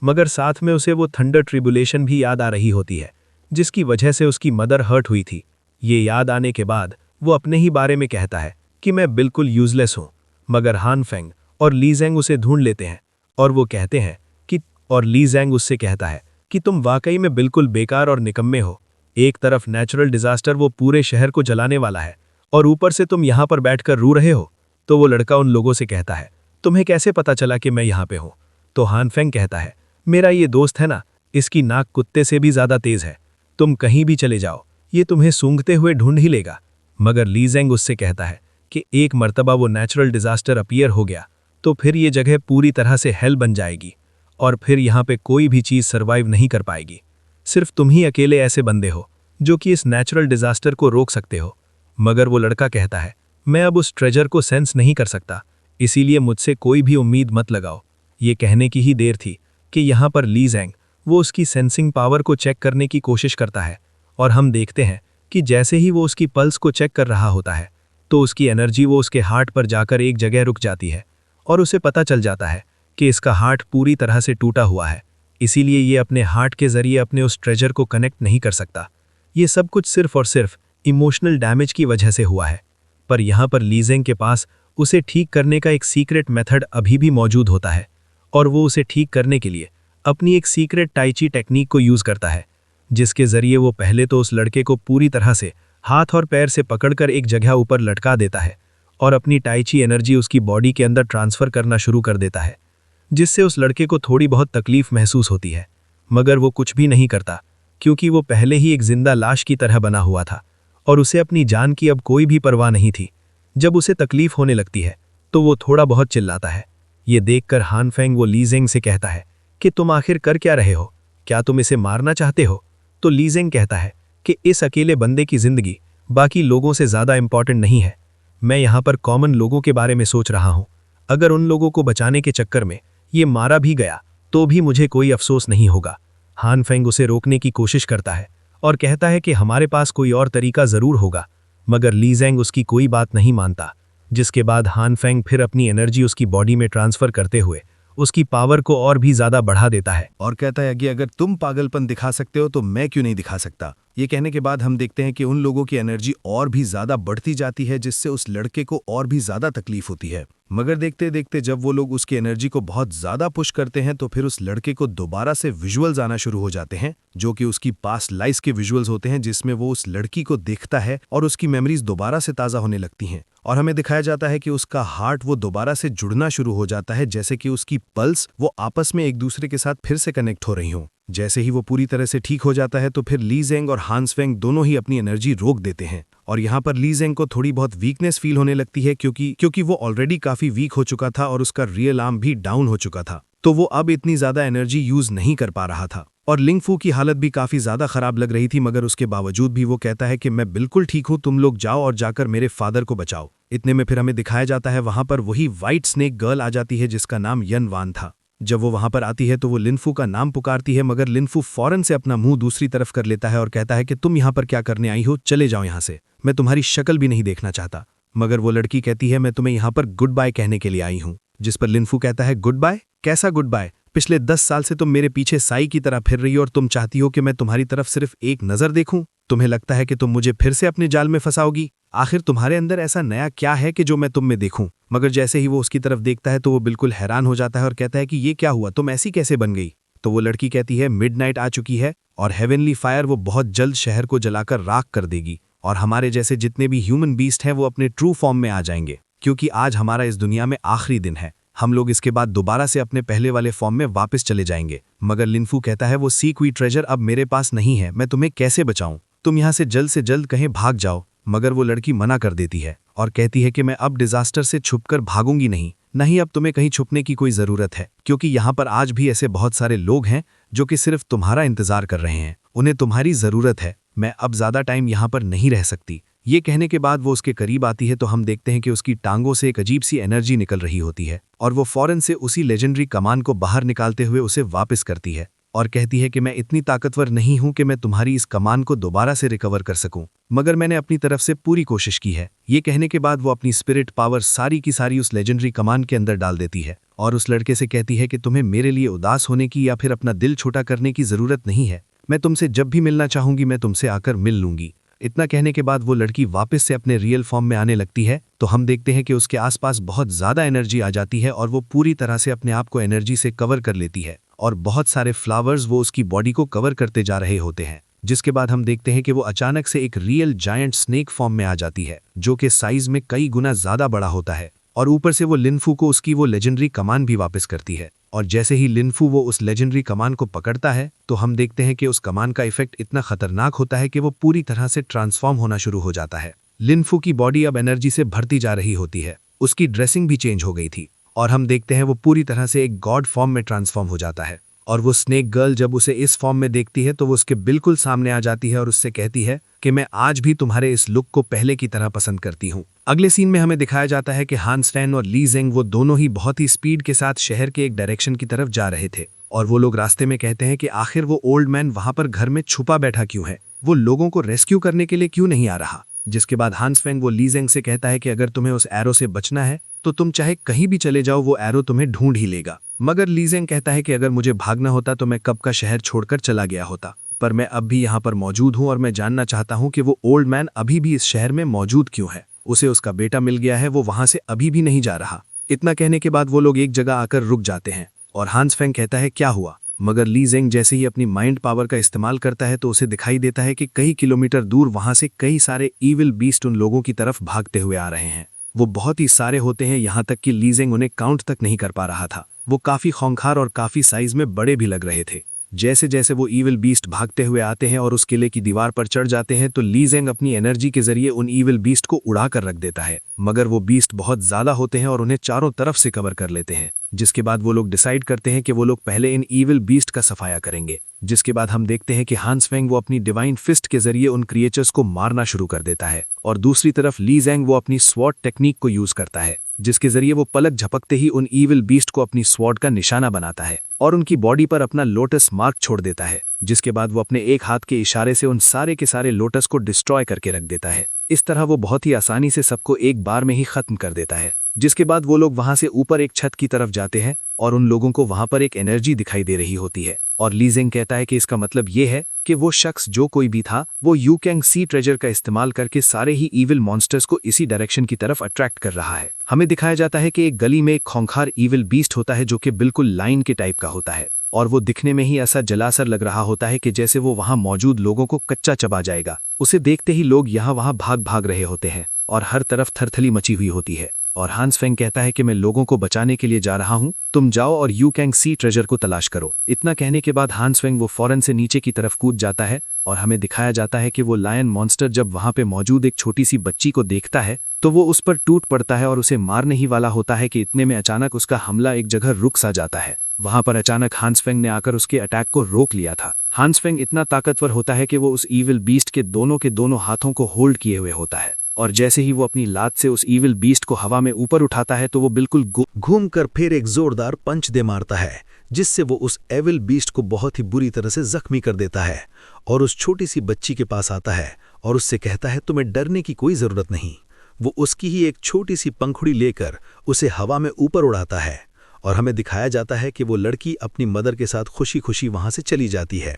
मगर साथ में उसे वो थंडर ट्रिबुलेशन भी याद आ रही होती है, जिसकी वजह से उसकी मदर हर्ट हुई थी। ये याद आने के बाद वो अपने ही बारे में कहता है कि मैं बिल्कुल यूजलेस हूँ। मगर हान फेंग और ली ज़ेंग उसे ढूंढ लेते हैं और वो कहते हैं कि ली ज़ेंग उससे कहता है कि तुम वाकई में बिल्कुल बेकार और निकम्मे हो। एक तरफ नेचुरल डिजास्टर वो पूरे शहर को जलाने वाला है और ऊपर से तुम यहाँ पर बैठकर रो रहे हो। तो वो लड़का उन लोगों से कहता है, तुम्हें कैसे पता चला कि मैं यहाँ पे हूँ? तो हान फेंग कहता है, मेरा ये दोस्त है ना, इसकी नाक कुत्ते से भी ज्यादा तेज है। तुम कहीं भी चले जाओ, ये तुम्हें सूंघते हुए ढूंढ ही लेगा। मगर ली ज़ेंग उससे कहता है कि एक मर्तबा वो नेचुरल डिजास्टर अपीयर हो गया तो फिर ये जगह पूरी तरह से हेल बन जाएगी और फिर यहाँ पे कोई भी चीज़ सर्वाइव नहीं कर पाएगी। सिर्फ तुम ही अकेले ऐसे बंदे हो जो कि इस नेचुरल डिजास्टर को रोक सकते हो। मगर वो लड़का कहता है, मैं अब उस ट्रेजर को सेंस नहीं कर सकता, इसीलिए मुझसे कोई भी उम्मीद मत लगाओ। ये कहने की ही देर थी कि यहाँ पर ली ज़ेंग वो उसकी सेंसिंग पावर को चेक करने की कोशिश करता है और हम देखते हैं कि जैसे ही वो उसकी पल्स को चेक कर रहा होता है तो उसकी एनर्जी वो उसके हार्ट पर जाकर एक जगह रुक जाती है और उसे पता चल जाता है कि इसका हार्ट पूरी तरह से टूटा हुआ है, इसीलिए ये अपने हार्ट के जरिए अपने उस ट्रेजर को कनेक्ट नहीं कर सकता। ये सब कुछ सिर्फ और सिर्फ इमोशनल डैमेज की वजह से हुआ है। पर यहाँ पर ली ज़ेंग के पास उसे ठीक करने का एक सीक्रेट मेथड अभी भी मौजूद होता है और वो उसे ठीक करने के लिए अपनी एक सीक्रेट टाइची टेक्निक को यूज़ करता है, जिसके जरिए वो पहले तो उस लड़के को पूरी तरह से हाथ और पैर से पकड़कर एक जगह ऊपर लटका देता है और अपनी टाइची एनर्जी उसकी बॉडी के अंदर ट्रांसफ़र करना शुरू कर देता है, जिससे उस लड़के को थोड़ी बहुत तकलीफ महसूस होती है। मगर वो कुछ भी नहीं करता क्योंकि वो पहले ही एक जिंदा लाश की तरह बना हुआ था और उसे अपनी जान की अब कोई भी परवाह नहीं थी। जब उसे तकलीफ होने लगती है तो वो थोड़ा बहुत चिल्लाता है। ये देखकर हान फेंग वो ली ज़ेंग से कहता है कि तुम आखिर कर क्या रहे हो, क्या तुम इसे मारना चाहते हो? तो ली ज़ेंग कहता है कि इस अकेले बंदे की जिंदगी बाकी लोगों से ज़्यादा इंपॉर्टेंट नहीं है। मैं यहाँ पर कॉमन लोगों के बारे में सोच रहा हूँ। अगर उन लोगों को बचाने के चक्कर में ये मारा भी गया तो भी मुझे कोई अफसोस नहीं होगा। हान फेंग उसे रोकने की कोशिश करता है और कहता है कि हमारे पास कोई और तरीका ज़रूर होगा, मगर ली ज़ेंग उसकी कोई बात नहीं मानता। जिसके बाद हान फेंग फिर अपनी एनर्जी उसकी बॉडी में ट्रांसफ़र करते हुए उसकी पावर को और भी ज़्यादा बढ़ा देता है और कहता है कि अगर तुम पागलपन दिखा सकते हो तो मैं क्यों नहीं दिखा सकता। ये कहने के बाद हम देखते हैं कि उन लोगों की एनर्जी और भी ज्यादा बढ़ती जाती है, जिससे उस लड़के को और भी ज्यादा तकलीफ होती है। मगर देखते देखते जब वो लोग उसकी एनर्जी को बहुत ज्यादा पुश करते हैं तो फिर उस लड़के को दोबारा से विजुअल्स आना शुरू हो जाते हैं, जो कि उसकी पास्ट लाइफ के विजुअल्स होते हैं, जिसमें वो उस लड़की को देखता है और उसकी मेमोरीज दोबारा से ताज़ा होने लगती हैं। और हमें दिखाया जाता है कि उसका हार्ट वो दोबारा से जुड़ना शुरू हो जाता है, जैसे कि उसकी पल्स वो आपस में एक दूसरे के साथ फिर से कनेक्ट हो रही हों। जैसे ही वो पूरी तरह से ठीक हो जाता है तो फिर ली ज़ेंग और हान फेंग दोनों ही अपनी एनर्जी रोक देते हैं और यहाँ पर ली ज़ेंग को थोड़ी बहुत वीकनेस फील होने लगती है क्योंकि वो ऑलरेडी काफी वीक हो चुका था और उसका रियल आर्म भी डाउन हो चुका था, तो वो अब इतनी ज्यादा एनर्जी यूज नहीं कर पा रहा था। और लिंग फू की हालत भी काफी ज्यादा खराब लग रही थी, मगर उसके बावजूद भी वो कहता है कि मैं बिल्कुल ठीक हूँ, तुम लोग जाओ और जाकर मेरे फादर को बचाओ। इतने में फिर हमें दिखाया जाता है वहां पर वही व्हाइट स्नेक गर्ल आ जाती है जिसका नाम यन वान था। जब वो वहां पर आती है तो वो लिनफू का नाम पुकारती है, मगर लिनफू फौरन से अपना मुंह दूसरी तरफ कर लेता है और कहता है कि तुम यहाँ पर क्या करने आई हो, चले जाओ यहाँ से, मैं तुम्हारी शक्ल भी नहीं देखना चाहता। मगर वो लड़की कहती है मैं तुम्हें यहाँ पर गुड बाय कहने के लिए आई हूँ, जिस पर लिनफू कहता है गुड बाय? कैसा गुड बाय? पिछले 10 साल से तुम मेरे पीछे साई की तरह फिर रही हो और तुम चाहती हो कि मैं तुम्हारी तरफ सिर्फ एक नजर देखूं? तुम्हें लगता है कि तुम मुझे फिर से अपने जाल में फंसाओगी? आखिर तुम्हारे अंदर ऐसा नया क्या है कि जो मैं तुम में देखूं? मगर जैसे ही वो उसकी तरफ देखता है तो वो बिल्कुल हैरान हो जाता है और कहता है कि ये क्या हुआ, तुम ऐसी कैसे बन गई? तो वो लड़की कहती है मिडनाइट आ चुकी है और हेवनली फायर वो बहुत जल्द शहर को जलाकर राख कर देगी और हमारे जैसे जितने भी ह्यूमन बीस्ट हैं वो अपने ट्रू फॉर्म में आ जाएंगे, क्योंकि आज हमारा इस दुनिया में आखिरी दिन है। हम लोग इसके बाद दोबारा से अपने पहले वाले फॉर्म में वापस चले जाएंगे। मगर लिनफू कहता है वो सीक्वी ट्रेजर अब मेरे पास नहीं है, मैं तुम्हें कैसे बचाऊं? तुम यहाँ से जल्द कहीं भाग जाओ। मगर वो लड़की मना कर देती है और कहती है कि मैं अब डिजास्टर से छुपकर भागूंगी नहीं, अब तुम्हें कहीं छुपने की कोई जरूरत है, क्योंकि यहाँ पर आज भी ऐसे बहुत सारे लोग हैं जो कि सिर्फ तुम्हारा इंतजार कर रहे हैं, उन्हें तुम्हारी जरूरत है, मैं अब ज्यादा टाइम यहाँ पर नहीं रह सकती। ये कहने के बाद वो उसके करीब आती है तो हम देखते हैं कि उसकी टांगों से एक अजीब सी एनर्जी निकल रही होती है और वो फौरन से उसी लेजेंडरी कमान को बाहर निकालते हुए उसे वापस करती है। और कहती है कि मैं इतनी ताकतवर नहीं हूं कि मैं तुम्हारी इस कमान को दोबारा से रिकवर कर सकूं, मगर मैंने अपनी तरफ से पूरी कोशिश की है। ये कहने के बाद वो अपनी स्पिरिट पावर सारी की सारी उस लेजेंडरी कमान के अंदर डाल देती है और उस लड़के से कहती है कि तुम्हें मेरे लिए उदास होने की या फिर अपना दिल छोटा करने की जरूरत नहीं है। मैं तुमसे जब भी मिलना चाहूंगी मैं तुमसे आकर मिल लूंगी। इतना कहने के बाद वो लड़की वापस से अपने रियल फॉर्म में आने लगती है तो हम देखते हैं कि उसके आसपास बहुत ज्यादा एनर्जी आ जाती है और वो पूरी तरह से अपने आप को एनर्जी से कवर कर लेती है और बहुत सारे फ्लावर्स वो उसकी बॉडी को कवर करते जा रहे होते हैं। जिसके बाद हम देखते हैं कि वो अचानक से एक रियल जायंट स्नेक फॉर्म में आ जाती है जो कि साइज में कई गुना ज्यादा बड़ा होता है और ऊपर से वो लिनफू को उसकी वो लेजेंडरी कमान भी वापस करती है। और जैसे ही लिनफू वो उस लेजेंडरी कमान को पकड़ता है तो हम देखते हैं कि उस कमान का इफेक्ट इतना खतरनाक होता है कि वो पूरी तरह से ट्रांसफॉर्म होना शुरू हो जाता है। लिनफू की बॉडी अब एनर्जी से भरती जा रही होती है, उसकी ड्रेसिंग भी चेंज हो गई थी और हम देखते हैं वो पूरी तरह से एक गॉड फॉर्म में ट्रांसफॉर्म हो जाता है। और वो स्नेक गर्ल जब उसे इस फॉर्म में देखती है तो वो उसके बिल्कुल सामने आ जाती है और उससे कहती है कि मैं आज भी तुम्हारे इस लुक को पहले की तरह पसंद करती हूँ। अगले सीन में हमें दिखाया जाता है कि हांस फैंग और ली जेंग वो दोनों ही बहुत ही स्पीड के साथ शहर के एक डायरेक्शन की तरफ जा रहे थे और वो लोग रास्ते में कहते हैं कि आखिर वो ओल्ड मैन वहां पर घर में छुपा बैठा क्यों है, वो लोगों को रेस्क्यू करने के लिए क्यों नहीं आ रहा। जिसके बाद हांस फैंग वो ली जेंग से कहता है कि अगर तुम्हें उस एरो से बचना है तो तुम चाहे कहीं भी चले जाओ, वो एरो तुम्हें ढूंढ ही लेगा। मगर ली जेंग कहता है कि अगर मुझे भागना होता तो मैं कब का शहर छोड़कर चला गया होता, पर मैं अब भी यहाँ पर मौजूद हूँ और मैं जानना चाहता हूँ कि वो ओल्ड मैन अभी भी इस शहर में मौजूद क्यों है। उसे उसका बेटा मिल गया है, वो वहां से अभी भी नहीं जा रहा। इतना कहने के बाद वो लोग एक जगह आकर रुक जाते हैं और हांस फैंग कहता है क्या हुआ, मगर ली जेंग जैसे ही अपनी माइंड पावर का इस्तेमाल करता है तो उसे दिखाई देता है कि कई किलोमीटर दूर वहां से कई सारे ईविल बीस्ट उन लोगों की तरफ भागते हुए आ रहे हैं। वो बहुत ही सारे होते हैं, यहाँ तक कि ली जेंग उन्हें काउंट तक नहीं कर पा रहा था। वो काफी खौंखार और काफी साइज में बड़े भी लग रहे थे। जैसे जैसे वो ईविल बीस्ट भागते हुए आते हैं और उस किले की दीवार पर चढ़ जाते हैं तो ली जेंग अपनी एनर्जी के जरिए उन ईविल बीस्ट को उड़ा कर रख देता है, मगर वो बीस्ट बहुत ज्यादा होते हैं और उन्हें चारों तरफ से कवर कर लेते हैं। जिसके बाद वो लोग डिसाइड करते हैं कि वो लोग पहले इन ईविल बीस्ट का सफाया करेंगे। जिसके बाद हम देखते हैं कि हांस फैंग वो अपनी डिवाइन फिस्ट के जरिए उन क्रिएचर्स को मारना शुरू कर देता है और दूसरी तरफ ली जेंग वो अपनी स्वॉर्ड टेक्निक को यूज करता है जिसके जरिए वो पलक झपकते ही उन ईविल बीस्ट को अपनी स्वॉर्ड का निशाना बनाता है और उनकी बॉडी पर अपना लोटस मार्क छोड़ देता है। जिसके बाद वो अपने एक हाथ के इशारे से उन सारे के सारे लोटस को डिस्ट्रॉय करके रख देता है। इस तरह वो बहुत ही आसानी से सबको एक बार में ही खत्म कर देता है। जिसके बाद वो लोग वहां से ऊपर एक छत की तरफ जाते हैं और उन लोगों को वहां पर एक एनर्जी दिखाई दे रही होती है और ली जेंग कहता है कि इसका मतलब ये है कि वो शख्स जो कोई भी था वो यूकैंग सी ट्रेजर का इस्तेमाल करके सारे ही ईविल मॉन्स्टर्स को इसी डायरेक्शन की तरफ अट्रैक्ट कर रहा है। हमें दिखाया जाता है कि एक गली में एक खौंखार ईविल बीस्ट होता है जो कि बिल्कुल लाइन के टाइप का होता है और वो दिखने में ही ऐसा जलासर लग रहा होता है कि जैसे वो वहां मौजूद लोगों को कच्चा चबा जाएगा। उसे देखते ही लोग यहाँ वहां भाग भाग रहे होते हैं और हर तरफ थरथली मची हुई होती है और हांस फैंग कहता है कि मैं लोगों को बचाने के लिए जा रहा हूं, तुम जाओ और यूकैंग सी ट्रेजर को तलाश करो। इतना कहने के बाद हांस फैंग वो फौरन से नीचे की तरफ कूद जाता है और हमें दिखाया जाता है कि वो लायन मॉन्स्टर जब वहां पे मौजूद एक छोटी सी बच्ची को देखता है तो वो उस पर टूट पड़ता है और उसे मारने ही वाला होता है कि इतने में अचानक उसका हमला एक जगह रुक सा जाता है। वहां पर अचानक हांस फैंग ने आकर उसके अटैक को रोक लिया था। हांस फैंग इतना ताकतवर होता है कि वो उस ईविल बीस्ट के दोनों हाथों को होल्ड किए हुए होता है और जैसे ही वो अपनी लात से उस ईविल बीस्ट को हवा में ऊपर उठाता है तो वो बिल्कुल घूमकर फिर एक जोरदार पंच दे मारता है जिससे वो उस एविल बीस्ट को बहुत ही बुरी तरह से जख्मी कर देता है और उस छोटी सी बच्ची के पास आता है और उससे कहता है तुम्हें डरने की कोई जरूरत नहीं। वो उसकी ही एक छोटी सी पंखुड़ी लेकर उसे हवा में ऊपर उड़ाता है और हमें दिखाया जाता है कि वो लड़की अपनी मदर के साथ खुशी खुशी वहां से चली जाती है।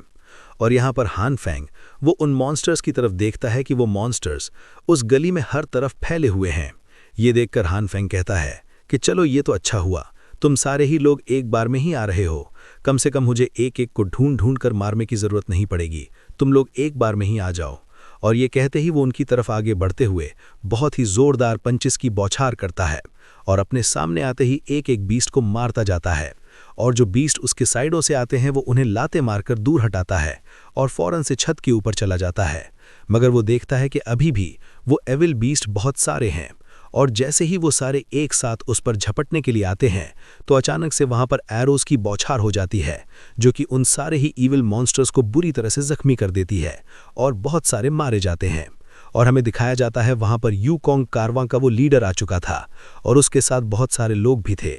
और यहाँ पर हान फैंग वो उन मॉन्स्टर्स की तरफ देखता है कि वो मॉन्स्टर्स उस गली में हर तरफ फैले हुए हैं। ये देखकर हान फैंग कहता है कि चलो ये तो अच्छा हुआ, तुम सारे ही लोग एक बार में ही आ रहे हो, कम से कम मुझे एक एक को ढूंढ ढूंढ कर मारने की जरूरत नहीं पड़ेगी, तुम लोग एक बार में ही आ जाओ। और ये कहते ही वो उनकी तरफ आगे बढ़ते हुए बहुत ही जोरदार पंचिस की बौछार करता है और अपने सामने आते ही एक एक बीस्ट को मारता जाता है और जो बीस्ट उसके साइडों से आते हैं वो उन्हें लाते मारकर दूर हटाता है और फौरन से छत के ऊपर चला जाता है। मगर वो देखता है कि अभी भी वो एविल बीस्ट बहुत सारे हैं और जैसे ही वो सारे एक साथ उस पर झपटने के लिए आते हैं तो अचानक से वहां पर एरोज की बौछार हो जाती है जो कि उन सारे ही ईविल मॉन्स्टर्स को बुरी तरह से जख्मी कर देती है और बहुत सारे मारे जाते हैं। और हमें दिखाया जाता है वहां पर यूकॉन्ग कारवां का वो लीडर आ चुका था और उसके साथ बहुत सारे लोग भी थे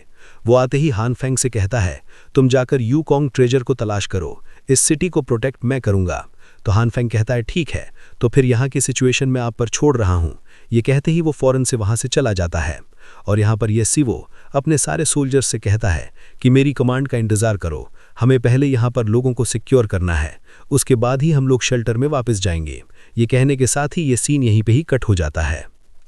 वो आते ही हान फेंग से कहता है, तुम जाकर यूकोंग ट्रेजर को तलाश करो, इस सिटी को प्रोटेक्ट मैं करूंगा। तो हान फेंग कहता है ठीक है, तो फिर यहाँ की सिचुएशन मैं आप पर छोड़ रहा हूँ। ये कहते ही वो फौरन से वहाँ से चला जाता है। और यहाँ पर ये सिवो अपने सारे सोल्जर्स से कहता है कि मेरी कमांड का इंतज़ार करो, हमें पहले यहाँ पर लोगों को सिक्योर करना है, उसके बाद ही हम लोग शेल्टर में वापस जाएंगे। ये कहने के साथ ही ये सीन यहीं पे ही कट हो जाता है।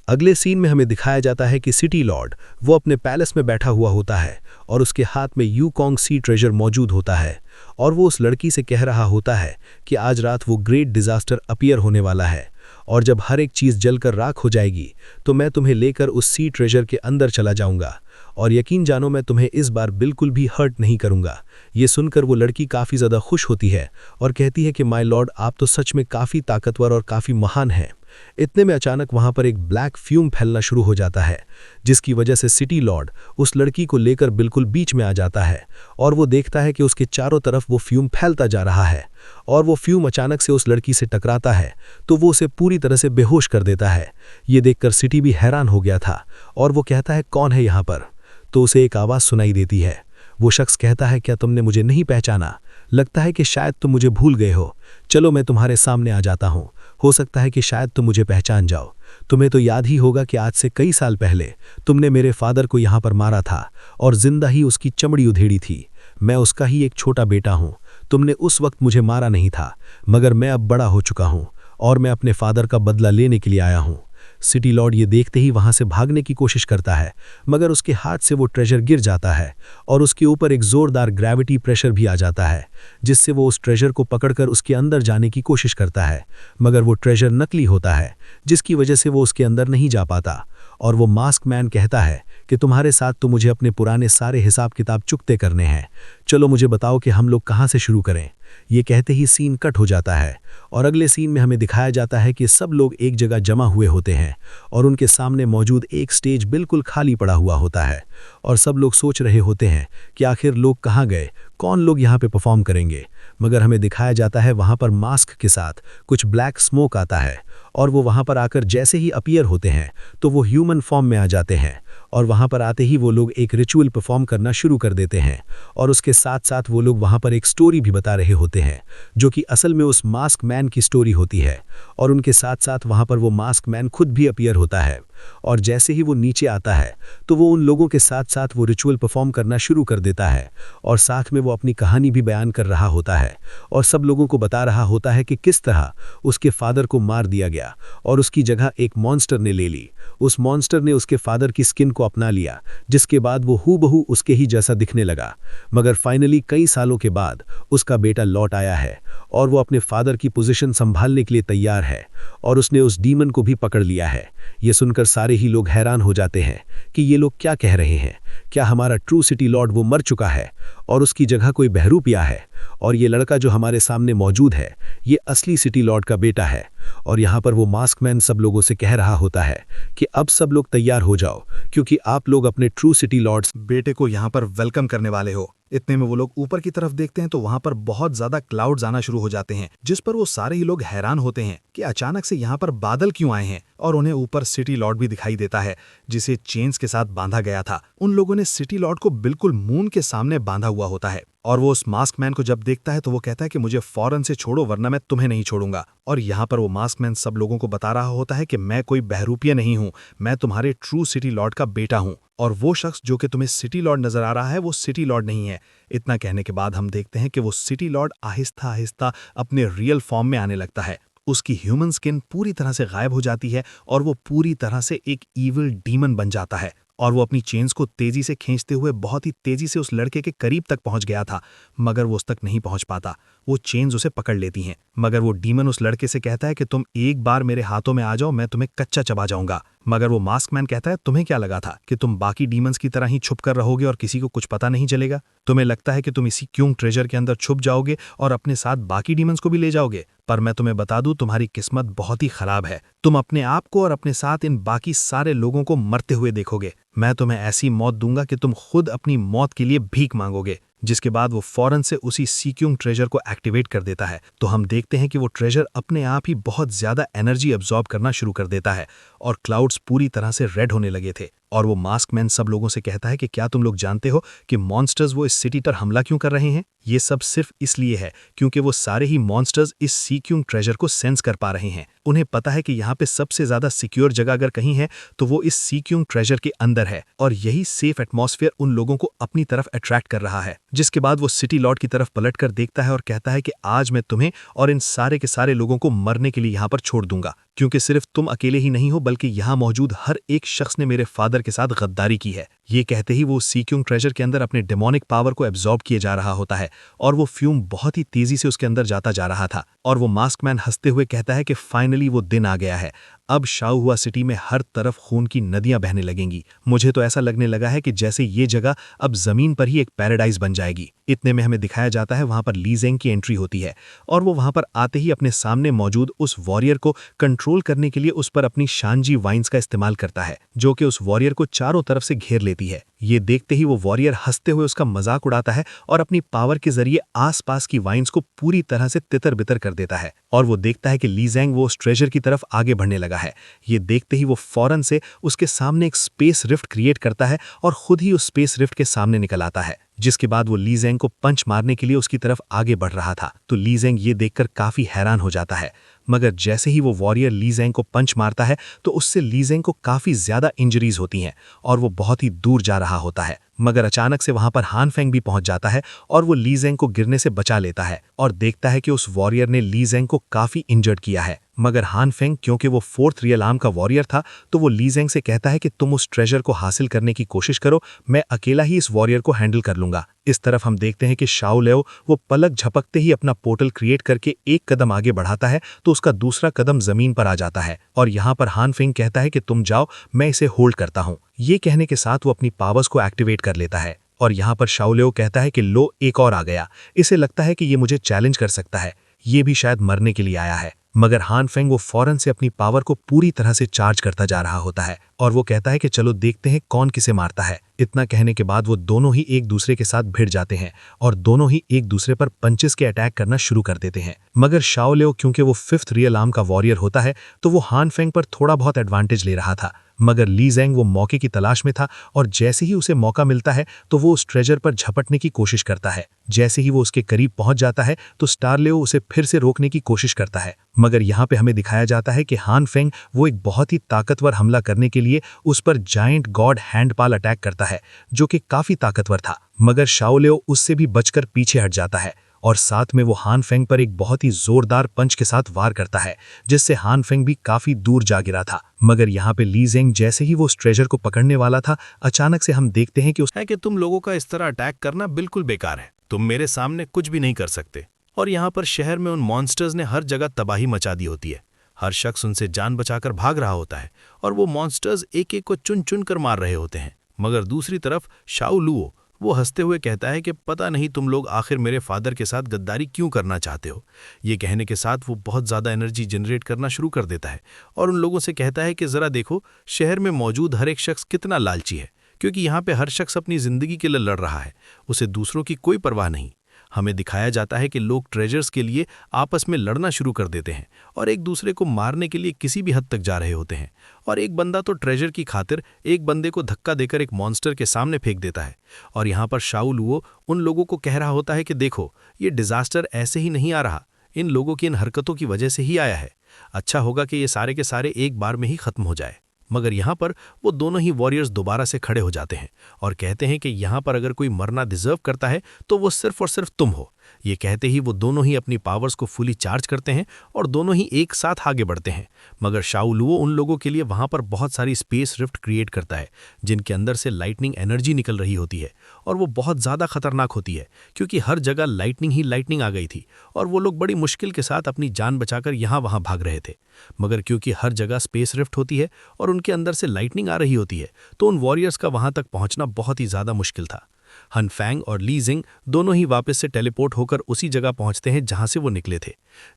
अगले सीन में हमें दिखाया जाता है कि सिटी लॉर्ड वो अपने पैलेस में बैठा हुआ होता है और उसके हाथ में यूकोंग सी ट्रेजर मौजूद होता है और वो उस लड़की से कह रहा होता है कि आज रात वो ग्रेट डिजास्टर अपीयर होने वाला है और जब हर एक चीज़ जलकर राख हो जाएगी तो मैं तुम्हें लेकर उस सी ट्रेजर के अंदर चला जाऊंगा और यकीन जानो मैं तुम्हें इस बार बिल्कुल भी हर्ट नहीं करूंगा। ये सुनकर वो लड़की काफ़ी ज़्यादा खुश होती है और कहती है कि माय लॉर्ड आप तो सच में काफ़ी ताकतवर और काफ़ी महान हैं। इतने में अचानक वहां पर एक ब्लैक फ्यूम फैलना शुरू हो जाता है जिसकी वजह से सिटी लॉर्ड उस लड़की को लेकर बिल्कुल बीच में आ जाता है और वो देखता है कि उसके चारों तरफ वो फ्यूम फैलता जा रहा है और वो फ्यूम अचानक से उस लड़की से टकराता है तो वो उसे पूरी तरह से बेहोश कर देता है। ये देखकर सिटी भी हैरान हो गया था और वो कहता है कौन है यहाँ पर, तो उसे एक आवाज़ सुनाई देती है। वो शख्स कहता है क्या तुमने मुझे नहीं पहचाना, लगता है कि शायद तुम मुझे भूल गए हो, चलो मैं तुम्हारे सामने आ जाता हूँ, हो सकता है कि शायद तुम मुझे पहचान जाओ। तुम्हें तो याद ही होगा कि आज से कई साल पहले तुमने मेरे फादर को यहाँ पर मारा था और जिंदा ही उसकी चमड़ी उधेड़ी थी। मैं उसका ही एक छोटा बेटा हूँ। तुमने उस वक्त मुझे मारा नहीं था, मगर मैं अब बड़ा हो चुका हूँ और मैं अपने फादर का बदला लेने के लिए आया हूँ। सिटी लॉर्ड ये देखते ही वहां से भागने की कोशिश करता है मगर उसके हाथ से वो ट्रेजर गिर जाता है और उसके ऊपर एक जोरदार ग्रेविटी प्रेशर भी आ जाता है जिससे वो उस ट्रेजर को पकड़कर उसके अंदर जाने की कोशिश करता है मगर वो ट्रेजर नकली होता है जिसकी वजह से वो उसके अंदर नहीं जा पाता। और वो मास्क मैन कहता है कि तुम्हारे साथ तो मुझे अपने पुराने सारे हिसाब किताब चुकते करने हैं, चलो मुझे बताओ कि हम लोग कहाँ से शुरू करें। ये कहते ही सीन कट हो जाता है और अगले सीन में हमें दिखाया जाता है कि सब लोग एक जगह जमा हुए होते हैं और उनके सामने मौजूद एक स्टेज बिल्कुल खाली पड़ा हुआ होता है और सब लोग सोच रहे होते हैं कि आखिर लोग कहाँ गए, कौन लोग यहाँ पे परफॉर्म करेंगे। मगर हमें दिखाया जाता है वहाँ पर मास्क के साथ कुछ ब्लैक स्मोक आता है और वो वहाँ पर आकर जैसे ही अपीयर होते हैं तो वो ह्यूमन फॉर्म में आ जाते हैं और वहाँ पर आते ही वो लोग एक रिचुअल परफॉर्म करना शुरू कर देते हैं और उसके साथ साथ वो लोग वहाँ पर एक स्टोरी भी बता रहे होते हैं जो कि असल में उस मास्क मैन की स्टोरी होती है और उनके साथ साथ वहाँ पर वो मास्क मैन खुद भी अपीयर होता है और जैसे ही वो नीचे आता है तो वो उन लोगों के साथ साथ वो रिचुअल परफॉर्म करना शुरू कर देता है और साथ में वो अपनी कहानी भी बयान कर रहा होता है और सब लोगों को बता रहा होता है कि किस तरह उसके फादर को मार दिया गया और उसकी जगह एक मॉन्स्टर ने ले ली। उस मॉन्स्टर ने उसके फादर की स्किन को अपना लिया जिसके बाद वो हूबहू उसके ही जैसा दिखने लगा। मगर फाइनली कई सालों के बाद उसका बेटा लौट आया है और वो अपने फादर की पोजीशन संभालने के लिए तैयार है और उसने उस डीमन को भी पकड़ लिया है। ये सुनकर सारे ही लोग हैरान हो जाते हैं कि ये लोग क्या कह रहे हैं, क्या हमारा ट्रू सिटी लॉर्ड वो मर चुका है और उसकी जगह कोई बहरूपिया है और ये लड़का जो हमारे सामने मौजूद है ये असली सिटी लॉर्ड का बेटा है। और यहाँ पर वो मास्कमैन सब लोगों से कह रहा होता है कि अब सब लोग तैयार हो जाओ क्योंकि आप लोग अपने ट्रू सिटी लॉर्ड्स बेटे को यहाँ पर वेलकम करने वाले हो। इतने में वो लोग ऊपर की तरफ देखते हैं तो वहां पर बहुत ज्यादा क्लाउड्स आना शुरू हो जाते हैं जिस पर वो सारे ही लोग हैरान होते हैं कि अचानक से यहाँ पर बादल क्यों आए हैं और उन्हें ऊपर सिटी लॉर्ड भी दिखाई देता है जिसे चेन्स के साथ बांधा गया था। उन लोगों ने सिटी लॉर्ड को बिल्कुल मून के सामने बांधा हुआ होता है और वो उस मास्क मैन को जब देखता है तो वो कहता है कि मुझे फौरन से छोड़ो वरना मैं तुम्हें नहीं छोड़ूंगा। और यहाँ पर वो मास्क मैन सब लोगों को बता रहा होता है कि मैं कोई बहरूपिया नहीं हूँ, मैं तुम्हारे ट्रू सिटी लॉर्ड का बेटा हूँ और वो शख्स जो कि तुम्हें सिटी लॉर्ड नजर आ रहा है वो सिटी लॉर्ड नहीं है। इतना कहने के बाद हम देखते हैं कि वो सिटी लॉर्ड आहिस्ता आहिस्ता अपने रियल फॉर्म में आने लगता है। उसकी ह्यूमन स्किन पूरी तरह से गायब हो जाती है और वो पूरी तरह से एक ईविल डीमन बन जाता है और वो अपनी चेन्स को तेजी से खींचते हुए बहुत ही तेजी से उस लड़के के करीब तक पहुंच गया था मगर वो उस तक नहीं पहुंच पाता। वो चेन्स उसे पकड़ लेती हैं मगर वो डीमन उस लड़के से कहता है कि तुम एक बार मेरे हाथों में आ जाओ, मैं तुम्हें कच्चा चबा जाऊंगा। मगर वो मास्क मैन कहता है तुम्हें क्या लगा था कि तुम बाकी डीमंस की तरह ही छुप कर रहोगे और किसी को कुछ पता नहीं चलेगा? तुम्हें लगता है कि तुम इसी क्यूंग ट्रेजर के अंदर छुप जाओगे और अपने साथ बाकी डीमंस को भी ले जाओगे? पर मैं तुम्हें बता दूं तुम्हारी किस्मत बहुत ही खराब है। तुम अपने आप को और अपने साथ इन बाकी सारे लोगों को मरते हुए देखोगे। मैं तुम्हें ऐसी मौत दूंगा कि तुम खुद अपनी मौत के लिए भीख मांगोगे। जिसके बाद वो फौरन से उसी सीक्यूंग ट्रेजर को एक्टिवेट कर देता है तो हम देखते हैं कि वो ट्रेजर अपने आप ही बहुत ज्यादा एनर्जी अब्सॉर्ब करना शुरू कर देता है और क्लाउड्स पूरी तरह से रेड होने लगे थे और वो मास्कमैन सब लोगों से कहता है कि क्या तुम लोग जानते हो कि मॉन्स्टर्स वो इस सिटी पर हमला क्यों कर रहे हैं? ये सब सिर्फ इसलिए है क्योंकि वो सारे ही मॉन्स्टर्स इस सीक्यूंग ट्रेजर को सेंस कर पा रहे हैं। उन्हें पता है कि यहाँ पे सबसे ज्यादा सिक्योर जगह अगर कहीं है तो वो इस सीक्यूंग ट्रेजर के अंदर है, और यही सेफ एटमॉस्फेयर उन लोगों को अपनी तरफ अट्रैक्ट कर रहा है। जिसके बाद वो सिटी लॉर्ड की तरफ पलटकर देखता है और कहता है कि आज मैं तुम्हें और इन सारे के सारे लोगों को मरने के लिए यहाँ पर छोड़ दूंगा, क्योंकि सिर्फ तुम अकेले ही नहीं हो बल्कि यहाँ मौजूद हर एक शख्स ने मेरे फादर के साथ गद्दारी की है। ये कहते ही वो सीक्यूंग ट्रेजर के अंदर अपने डेमोनिक पावर को एब्जॉर्ब किए जा रहा होता है और वो फ्यूम बहुत ही तेजी से उसके अंदर जाता जा रहा था। और वो मास्कमैन हंसते हुए कहता है कि फाइनली वो दिन आ गया है, अब शाओहुआ सिटी में हर तरफ खून की नदियां बहने लगेंगी। मुझे तो ऐसा लगने लगा है कि जैसे ये जगह अब जमीन पर ही एक पैराडाइज बन जाएगी। इतने में हमें दिखाया जाता है वहां पर ली ज़ेंग की एंट्री होती है और वो वहां पर आते ही अपने सामने मौजूद उस वॉरियर को कंट्रोल करने के लिए उस पर अपनी शानजी वाइन्स का इस्तेमाल करता है, जो कि उस वॉरियर को चारों तरफ से घेर लेती है। ये देखते ही वो वॉरियर हंसते हुए उसका मजाक उड़ाता है और अपनी पावर के जरिए आसपास की वाइन्स को पूरी तरह से तितर बितर कर देता है। और वो देखता है कि ली ज़ेंग वो उस ट्रेजर की तरफ आगे बढ़ने लगा है। ये देखते ही वो फौरन से उसके सामने एक स्पेस रिफ्ट क्रिएट करता है और खुद ही उस स्पेस रिफ्ट के सामने निकल आता है। जिसके बाद वो ली ज़ेंग को पंच मारने के लिए उसकी तरफ आगे बढ़ रहा था, तो ली ज़ेंग ये देखकर काफी हैरान हो जाता है। मगर जैसे ही वो वॉरियर ली ज़ेंग को पंच मारता है तो उससे ली ज़ेंग को काफी ज्यादा इंजरीज होती हैं और वो बहुत ही दूर जा रहा होता है। मगर अचानक से वहां पर हान फेंग भी पहुंच जाता है और वो ली ज़ेंग को गिरने से बचा लेता है और देखता है कि उस वॉरियर ने ली ज़ेंग को काफी इंजर्ड किया है। मगर हान फेंग क्योंकि वो फोर्थ रियल आर्म का वॉरियर था तो वो ली ज़ेंग से कहता है कि तुम उस ट्रेजर को हासिल करने की कोशिश करो, मैं अकेला ही इस वॉरियर को हैंडल कर लूंगा। इस तरफ हम देखते हैं कि शाओ लेओ वो पलक झपकते ही अपना पोर्टल क्रिएट करके एक कदम आगे बढ़ाता है तो उसका दूसरा कदम जमीन पर आ जाता है और यहाँ पर हान फेंग कहता है कि तुम जाओ, मैं इसे होल्ड करता हूँ। ये कहने के साथ वो अपनी पावर्स को एक्टिवेट कर लेता है और यहाँ पर शाओ लेओ कहता है कि लो, एक और आ गया, इसे लगता है कि ये मुझे चैलेंज कर सकता है, ये भी शायद मरने के लिए आया है। मगर हान फेंग वो फौरन से अपनी पावर को पूरी तरह से चार्ज करता जा रहा होता है और वो कहता है कि चलो देखते हैं कौन किसे मारता है। इतना कहने के बाद वो दोनों ही एक दूसरे के साथ भिड़ जाते हैं और दोनों ही एक दूसरे पर पंचेस के अटैक करना शुरू कर देते हैं। मगर शाओ लेओ क्योंकि वो फिफ्थ रियल आर्म का वॉरियर होता है तो वो हान फेंग पर थोड़ा बहुत एडवांटेज ले रहा था। मगर ली ज़ेंग वो मौके की तलाश में था और जैसे ही उसे मौका मिलता है तो वो उस ट्रेजर पर झपटने की कोशिश करता है। जैसे ही वो उसके करीब पहुंच जाता है तो स्टार लेओ उसे फिर से रोकने की कोशिश करता है। मगर यहाँ पे हमें दिखाया जाता है कि हान फेंग वो एक बहुत ही ताकतवर हमला करने के लिए उस पर जायंट गॉड हैंडपाल अटैक करता है, जो कि काफी ताकतवर था। मगर शाओ लेओ उससे भी बचकर पीछे हट जाता है और साथ में वो हान फेंग पर एक बहुत ही जोरदार पंच के साथ वार करता है, जिससे हान फेंग भी काफी दूर जा गिरा था। मगर यहाँ पे ली ज़ेंग जैसे ही वो उस ट्रेजर को पकड़ने वाला था, अचानक से हम देखते हैं कि तुम लोगों का इस तरह अटैक करना बिल्कुल बेकार है, तुम मेरे सामने कुछ भी नहीं कर सकते। और यहाँ पर शहर में उन मॉन्स्टर्स ने हर जगह तबाही मचा दी होती है, हर शख्स उनसे जान बचाकर भाग रहा होता है और वो मॉन्स्टर्स एक एक को चुन चुन कर मार रहे होते हैं। मगर दूसरी तरफ शाओ लुओ वो हंसते हुए कहता है कि पता नहीं तुम लोग आखिर मेरे फादर के साथ गद्दारी क्यों करना चाहते हो। ये कहने के साथ वो बहुत ज़्यादा एनर्जी जनरेट करना शुरू कर देता है और उन लोगों से कहता है कि ज़रा देखो शहर में मौजूद हर एक शख्स कितना लालची है, क्योंकि यहाँ पे हर शख्स अपनी ज़िंदगी के लिए लड़ रहा है, उसे दूसरों की कोई परवाह नहीं। हमें दिखाया जाता है कि लोग ट्रेजर्स के लिए आपस में लड़ना शुरू कर देते हैं और एक दूसरे को मारने के लिए किसी भी हद तक जा रहे होते हैं। और एक बंदा तो ट्रेजर की खातिर एक बंदे को धक्का देकर एक मॉन्स्टर के सामने फेंक देता है। और यहाँ पर शाओ लुओ उन लोगों को कह रहा होता है कि देखो ये डिजास्टर ऐसे ही नहीं आ रहा, इन लोगों की इन हरकतों की वजह से ही आया है। अच्छा होगा कि ये सारे के सारे एक बार में ही खत्म हो जाए। मगर यहाँ पर वो दोनों ही वॉरियर्स दोबारा से खड़े हो जाते हैं और कहते हैं कि यहाँ पर अगर कोई मरना डिजर्व करता है तो वो सिर्फ और सिर्फ तुम हो। ये कहते ही वो दोनों ही अपनी पावर्स को फुली चार्ज करते हैं और दोनों ही एक साथ आगे बढ़ते हैं। मगर शाओ लुओ उन लोगों के लिए वहाँ पर बहुत सारी स्पेस रिफ्ट क्रिएट करता है, जिनके अंदर से लाइटनिंग एनर्जी निकल रही होती है और वो बहुत ज़्यादा खतरनाक होती है, क्योंकि हर जगह लाइटनिंग ही लाइटनिंग आ गई थी और वो लोग बड़ी मुश्किल के साथ अपनी जान बचाकर यहाँ वहाँ भाग रहे थे। मगर क्योंकि हर जगह स्पेस रिफ्ट होती है और उनके अंदर से लाइटनिंग आ रही होती है, तो उन वॉरियर्स का वहाँ तक पहुँचना बहुत ही ज़्यादा मुश्किल था। हन फैंग और ली ज़िंग दोनों ही वापस से टेलीपोर्ट होकर उसी जगह पहुंचते हैं जहां से वो निकले थे।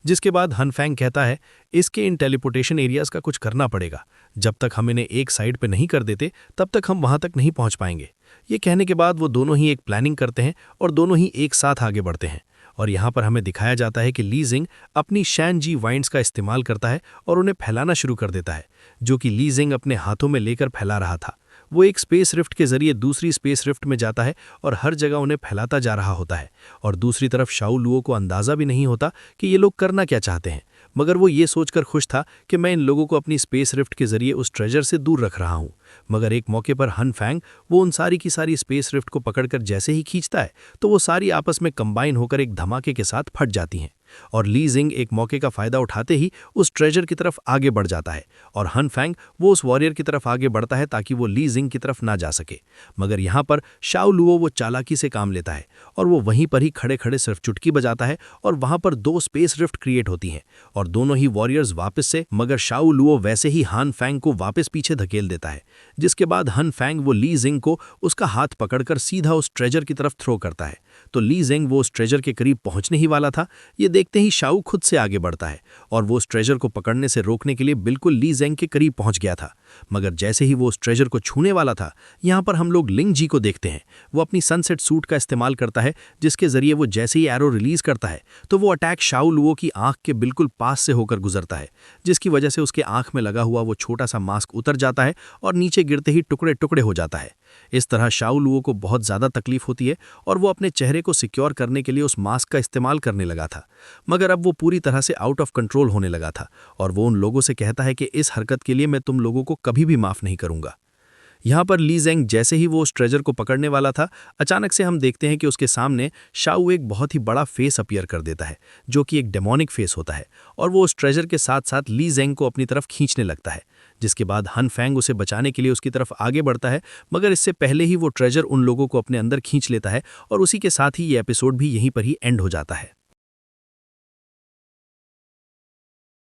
जिसके बाद हन फैंग कहता है इसके इन टेलीपोर्टेशन एरियाज का कुछ करना पड़ेगा, जब तक हम इन्हें एक साइड पे नहीं कर देते तब तक हम वहां तक नहीं पहुंच पाएंगे। ये कहने के बाद वो दोनों ही एक प्लानिंग करते हैं और दोनों ही एक साथ आगे बढ़ते हैं। और यहाँ पर हमें दिखाया जाता है कि ली ज़िंग अपनी शानजी वाइन्स का इस्तेमाल करता है और उन्हें फैलाना शुरू कर देता है, जो कि ली ज़िंग अपने हाथों में लेकर फैला रहा था। वो एक स्पेस रिफ्ट के जरिए दूसरी स्पेस रिफ्ट में जाता है और हर जगह उन्हें फैलाता जा रहा होता है। और दूसरी तरफ शाओ लुओ को अंदाजा भी नहीं होता कि ये लोग करना क्या चाहते हैं, मगर वो ये सोचकर खुश था कि मैं इन लोगों को अपनी स्पेस रिफ्ट के जरिए उस ट्रेजर से दूर रख रहा हूँ। मगर एक मौके पर हन फैंग वो उन सारी की सारी स्पेस रिफ्ट को पकड़कर जैसे ही खींचता है तो वो सारी आपस में कंबाइन होकर एक धमाके के साथ फट जाती हैं। और ली जिंग एक मौके का फायदा उठाते ही उस ट्रेजर की तरफ आगे बढ़ जाता है और हन फैंग वो उस वॉरियर की तरफ आगे बढ़ता है ताकि वो ली जिंग की तरफ ना जा सके। मगर यहाँ पर शाओ लुओ वो चालाकी से काम लेता है और वो वहीं पर ही खड़े खड़े सिर्फ चुटकी बजाता है और वहां पर 2 स्पेस रिफ्ट क्रिएट होती हैं और दोनों ही वॉरियर्स वापस से, मगर शाओ लुओ वैसे ही हन फैंग को वापस पीछे धकेल देता है, जिसके बाद हन फैंग वो ली जिंग को उसका हाथ पकड़कर सीधा उस ट्रेजर की तरफ थ्रो करता है। तो ली जिंग वो उस ट्रेजर के करीब पहुंचने ही वाला था, ये देखते ही शाओ खुद से आगे बढ़ता है और वो उस ट्रेजर को पकड़ने से रोकने के लिए बिल्कुल ली जिंग के करीब पहुंच गया था। मगर जैसे ही वो उस ट्रेजर को छूने वाला था, यहाँ पर हम लोग लिंग जी को देखते हैं। वो अपनी सनसेट सूट का इस्तेमाल करता है, जिसके जरिए वो जैसे ही एरो रिलीज करता है तो वो अटैक शाओ लुओ की आंख के बिल्कुल पास से होकर गुजरता है, जिसकी वजह से उसके आंख में लगा हुआ वो छोटा सा मास्क उतर जाता है और नीचे गिरते ही टुकड़े टुकड़े हो जाता है। इस तरह शाओ लुओ को बहुत ज्यादा तकलीफ होती है और वो अपने चेहरे को सिक्योर करने के लिए उस मास्क का इस्तेमाल करने लगा था, मगर अब वो पूरी तरह से आउट ऑफ कंट्रोल होने लगा था और वो उन लोगों से कहता है कि इस हरकत के लिए मैं तुम लोगों को कभी भी माफ नहीं करूंगा। यहाँ पर ली जिंग जैसे ही वो उस ट्रेजर को पकड़ने वाला था, अचानक से हम देखते हैं कि उसके सामने शाओ एक बहुत ही बड़ा फेस अपीयर कर देता है, जो कि एक डेमोनिक फेस होता है, और वो उस ट्रेजर के साथ साथ ली जिंग को अपनी तरफ खींचने लगता है, जिसके बाद हन फैंग उसे बचाने के लिए उसकी तरफ आगे बढ़ता है, मगर इससे पहले ही वो ट्रेजर उन लोगों को अपने अंदर खींच लेता है और उसी के साथ ही ये एपिसोड भी यहीं पर ही एंड हो जाता है।